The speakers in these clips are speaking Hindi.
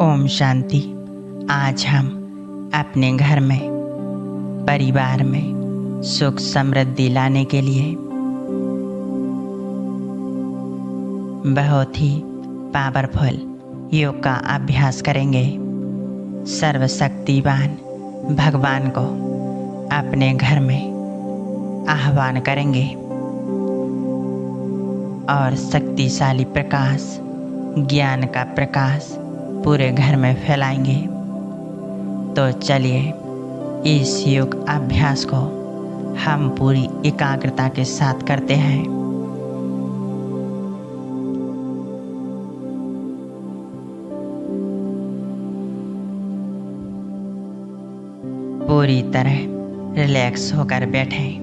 ओम शांति। आज हम अपने घर में, परिवार में सुख समृद्धि लाने के लिए बहुत ही पावरफुल योग का अभ्यास करेंगे। सर्वशक्तिवान भगवान को अपने घर में आह्वान करेंगे और शक्तिशाली प्रकाश, ज्ञान का प्रकाश पूरे घर में फैलाएंगे। तो चलिए इस योग अभ्यास को हम पूरी एकाग्रता के साथ करते हैं। पूरी तरह रिलैक्स होकर बैठें।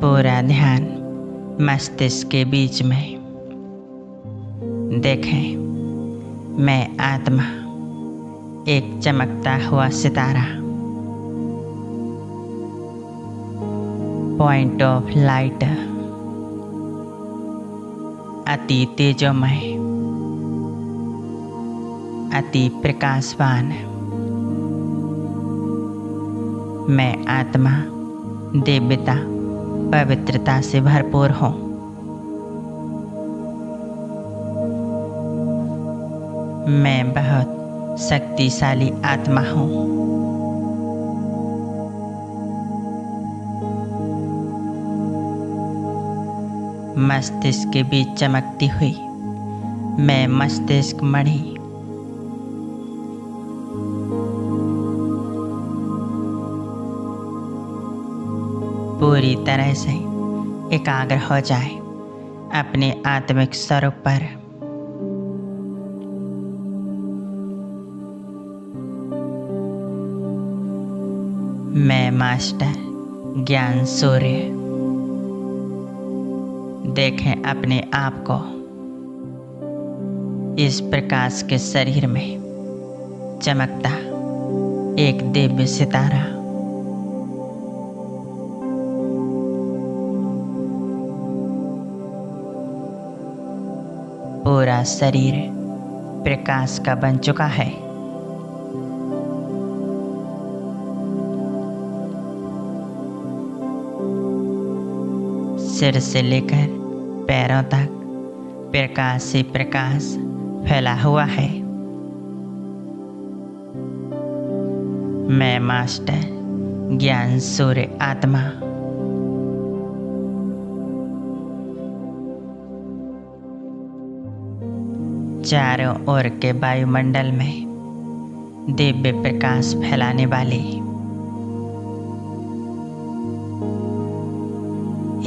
पूरा ध्यान मस्तिष्क के बीच में। देखें, मैं आत्मा एक चमकता हुआ सितारा, पॉइंट ऑफ लाइट, अति तेजोमय, अति प्रकाशवान। मैं आत्मा दिव्यता, पवित्रता से भरपूर हूँ। मैं बहुत शक्तिशाली आत्मा हूँ। मस्तिष्क के बीच चमकती हुई मैं मस्तिष्क मणि, पूरी तरह से एकाग्र हो जाए अपने आत्मिक स्वरूप पर। मैं मास्टर ज्ञान सूर्य। देखें अपने आप को इस प्रकाश के शरीर में चमकता एक दिव्य सितारा। पूरा शरीर प्रकाश का बन चुका है। सिर से लेकर पैरों तक प्रकाश ही प्रकाश फैला हुआ है। मैं मास्टर ज्ञान सूर्य आत्मा। चारों ओर के वायुमंडल में दिव्य प्रकाश फैलाने वाली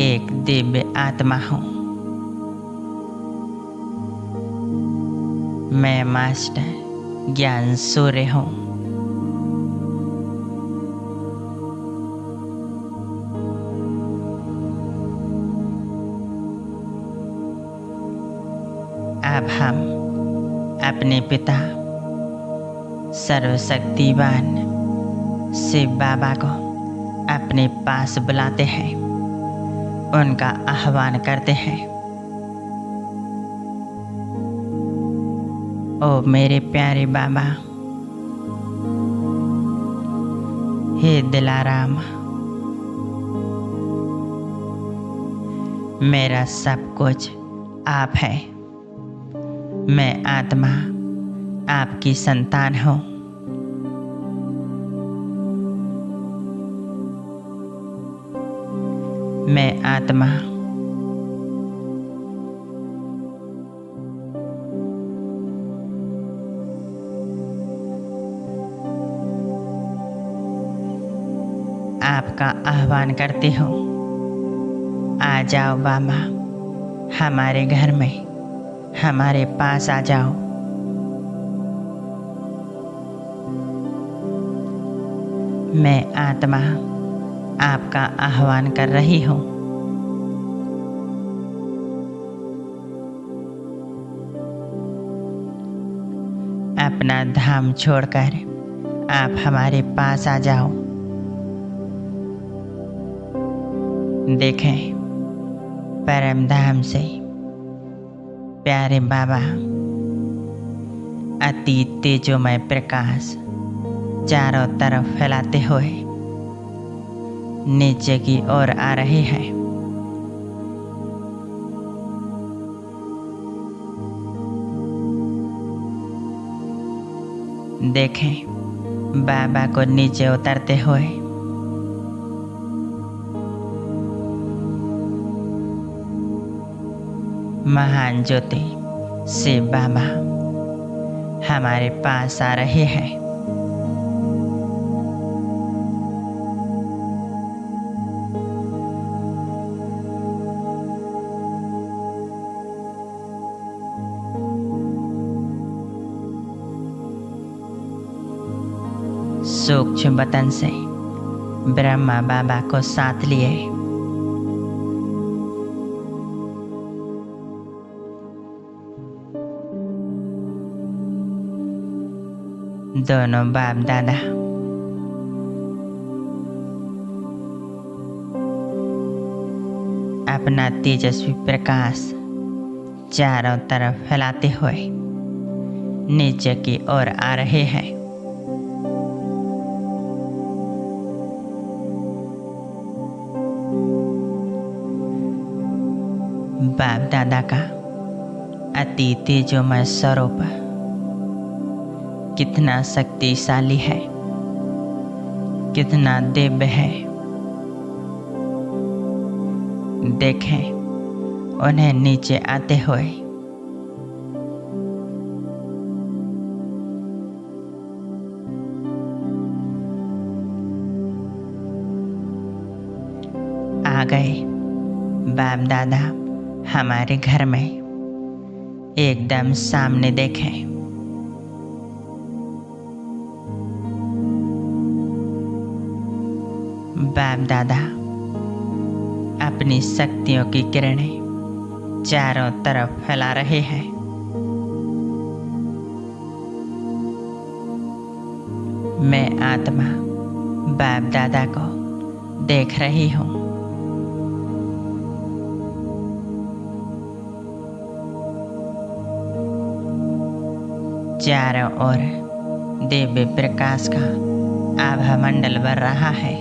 एक दिव्य आत्मा हूँ। मैं मास्टर ज्ञान सूर्य हूँ। अब हम अपने पिता सर्वशक्तिवान शिव बाबा को अपने पास बुलाते हैं, उनका आह्वान करते हैं। ओ मेरे प्यारे बाबा, हे दिलाराम, मेरा सब कुछ आप है। मैं आत्मा आपकी संतान हूँ। मैं आत्मा आपका आह्वान करती हूँ। आ जाओ बाबा, हमारे घर में, हमारे पास आ जाओ। मैं आत्मा आपका आह्वान कर रही हूँ। अपना धाम छोड़कर आप हमारे पास आ जाओ। देखें, परम धाम से प्यारे बाबा अति तेजोमय प्रकाश चारों तरफ फैलाते हुए नीचे की ओर आ रहे हैं। देखें बाबा को नीचे उतरते हुए। महान ज्योति शिव बाबा हमारे पास आ रहे हैं। सूक्ष्म बतन से ब्रह्मा बाबा को साथ लिए दोनों बाप दादा अपना तेजस्वी प्रकाश चारों तरफ फैलाते हुए नीचे की ओर आ रहे हैं। बाप दादा का अति तेजोमय स्वरूप कितना शक्तिशाली है, कितना दिव्य है। देखें उन्हें नीचे आते हुए। आ गए बाप दादा हमारे घर में, एकदम सामने देखें। बाप दादा अपनी शक्तियों की किरणें चारों तरफ फैला रहे हैं। मैं आत्मा बाप दादा को देख रही हूँ। चारों ओर दिव्य प्रकाश का आभा मंडल भर रहा है।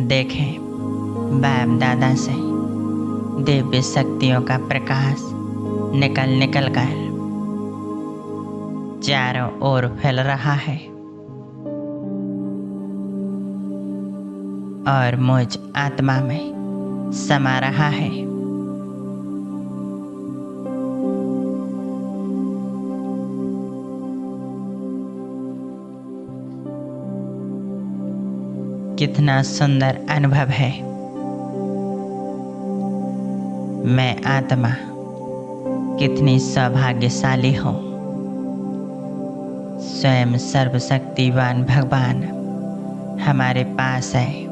देखें बाप दादा से दिव्य शक्तियों का प्रकाश निकल कर चारों ओर फैल रहा है और मुझ आत्मा में समा रहा है। कितना सुंदर अनुभव है। मैं आत्मा कितनी सौभाग्यशाली हूँ। स्वयं सर्वशक्तिवान भगवान हमारे पास है।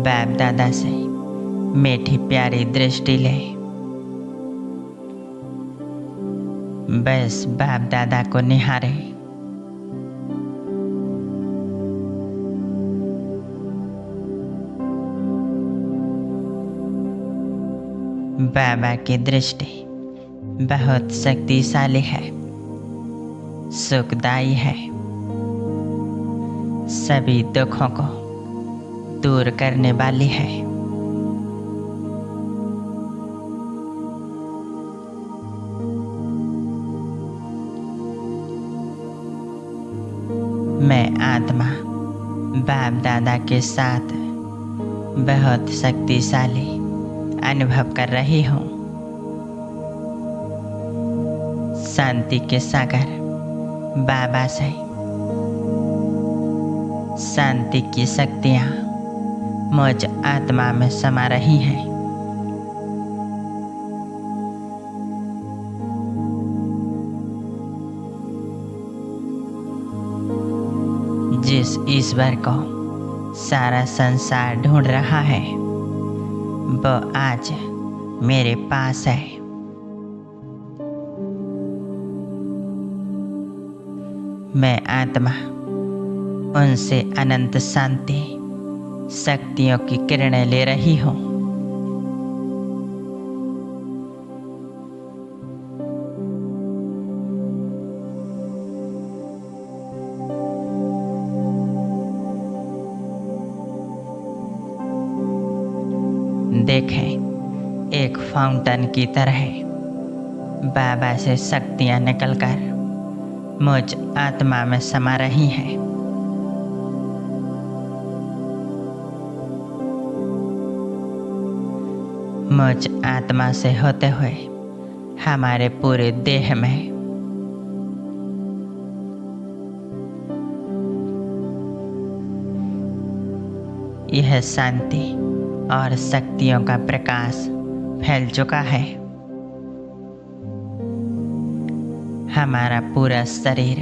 बाप दादा से मीठी प्यारी दृष्टि ले। बस बाप दादा को निहारे। बाबा की दृष्टि बहुत शक्तिशाली है, सुखदायी है, सभी दुखों को दूर करने वाली है। मैं आत्मा बाप दादा के साथ बहुत शक्तिशाली अनुभव कर रही हूँ। शांति के सागर बाबा से शांति की शक्तियाँ मुझ आत्मा में समा रही हैं। जिस ईश्वर को सारा संसार ढूंढ रहा है वो आज मेरे पास है। मैं आत्मा उनसे अनंत शांति शक्तियों की किरणें ले रही हूँ। देखें, एक फाउंटेन की तरह बाबा से शक्तियाँ निकलकर मुझ आत्मा में समा रही हैं। मुझ आत्मा से होते हुए हमारे पूरे देह में यह शांति और शक्तियों का प्रकाश फैल चुका है। हमारा पूरा शरीर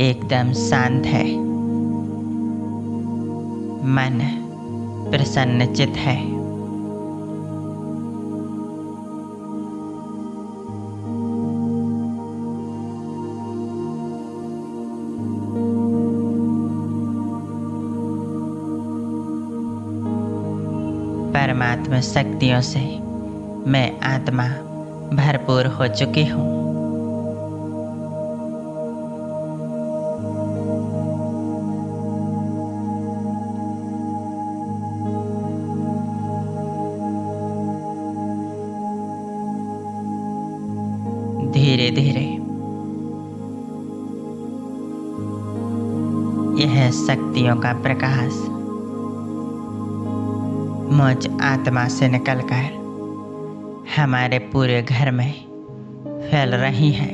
एकदम शांत है। मन प्रसन्नचित है। परमात्मा शक्तियों से मैं आत्मा भरपूर हो चुकी हूँ। धीरे धीरे यह शक्तियों का प्रकाश मुझ आत्मा से निकलकर हमारे पूरे घर में फैल रही है।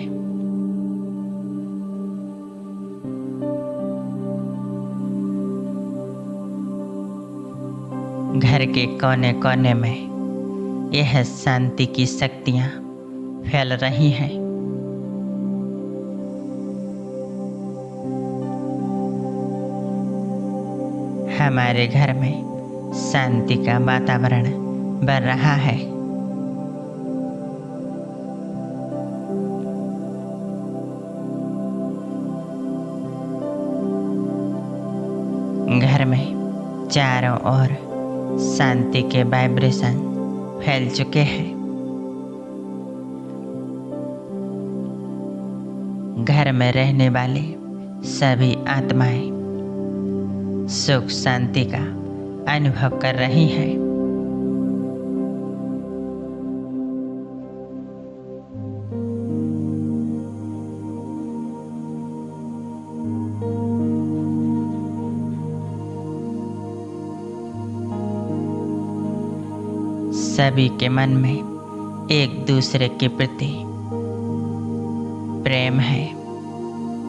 घर के कोने कोने में यह शांति की शक्तियाँ फैल रही हैं। हमारे घर में शांति का वातावरण बन रहा है। घर में चारों ओर शांति के वाइब्रेशन फैल चुके हैं। घर में रहने वाले सभी आत्माएं सुख शांति का अनुभव कर रही हैं। सभी के मन में एक दूसरे के प्रति प्रेम है,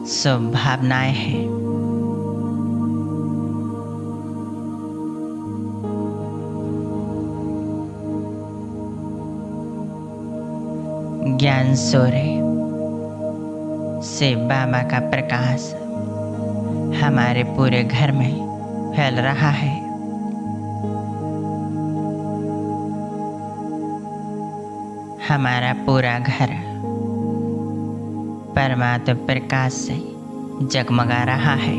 शुभ भावनाएं हैं। ज्ञान सूर्य से बाबा का प्रकाश हमारे पूरे घर में फैल रहा है। हमारा पूरा घर परमात्मा प्रकाश से जगमगा रहा है।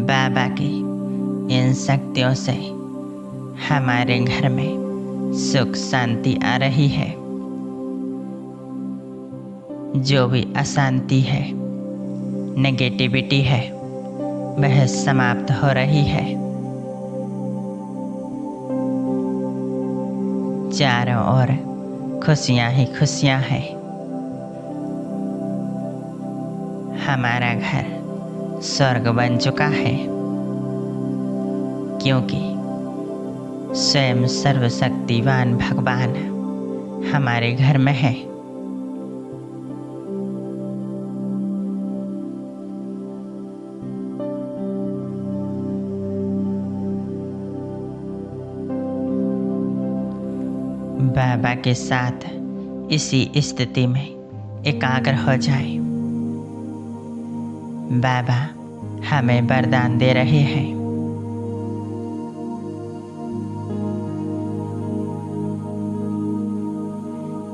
बाबा की इन शक्तियों से हमारे घर में सुख शांति आ रही है। जो भी अशांति है, नेगेटिविटी है, वह समाप्त हो रही है। चारों ओर खुशियां ही खुशियां हैं। हमारा घर स्वर्ग बन चुका है, क्योंकि स्वयं सर्वशक्तिवान भगवान हमारे घर में है। बाबा के साथ इसी स्थिति में एकाग्र हो जाए। बाबा हमें वरदान दे रहे हैं।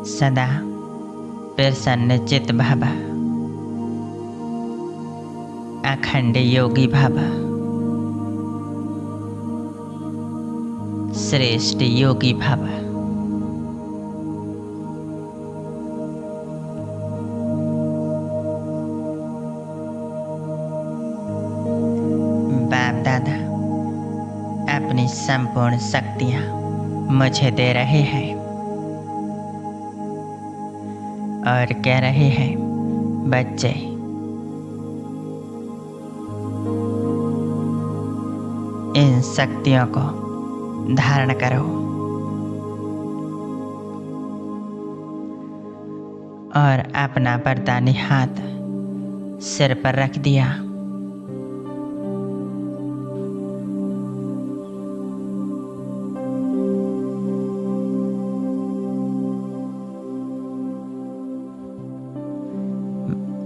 सदा प्रसन्न चित भव, अखंड योगी भव, श्रेष्ठ योगी भव। बाप दादा अपनी संपूर्ण शक्तियां मुझे दे रहे हैं और कह रहे हैं, बच्चे इन शक्तियों को धारण करो और अपना वरदानी हाथ सिर पर रख दिया।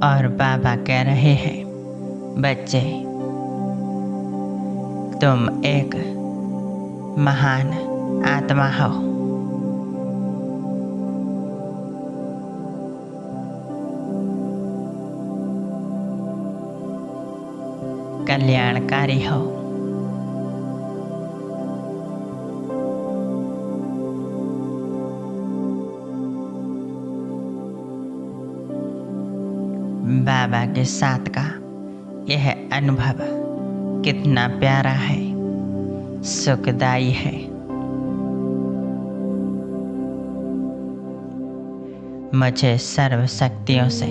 और बाबा कह रहे हैं, बच्चे तुम एक महान आत्मा हो। कल्याणकारी हो। बाबा के साथ का यह अनुभव कितना प्यारा है, सुखदायी है। मुझे सर्व शक्तियों से,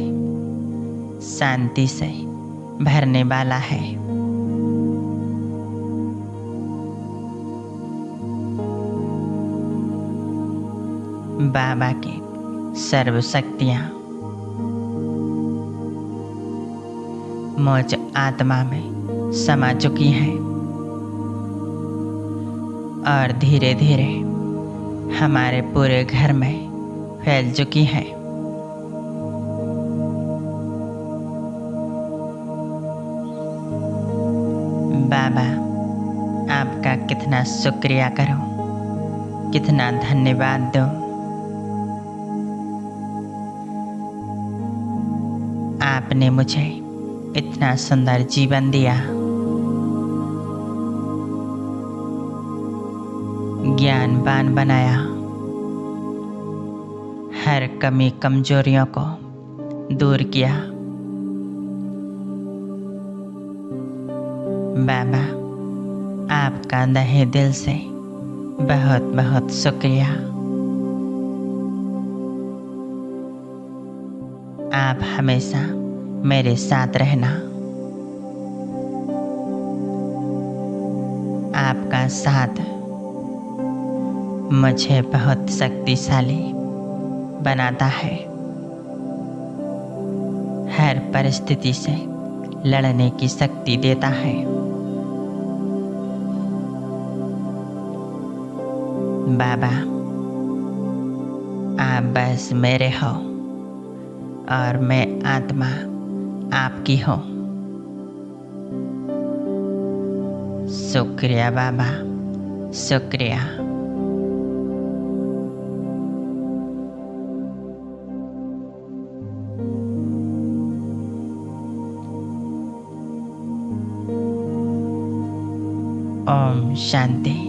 शांति से भरने वाला है। बाबा की सर्व शक्तियाँ मुझ आत्मा में समा चुकी हैं और धीरे धीरे हमारे पूरे घर में फैल चुकी हैं। बाबा आपका कितना शुक्रिया करूं, कितना धन्यवाद दूं। आपने मुझे इतना सुंदर जीवन दिया, ज्ञानवान बनाया, हर कमी कमजोरियों को दूर किया। बाबा आपका तहे दिल से बहुत बहुत शुक्रिया। आप हमेशा मेरे साथ रहना। आपका साथ मुझे बहुत शक्तिशाली बनाता है, हर परिस्थिति से लड़ने की शक्ति देता है। बाबा आप बस मेरे हो और मैं आत्मा आपकी हो। शुक्रिया बाबा, शुक्रिया। ओम शांति।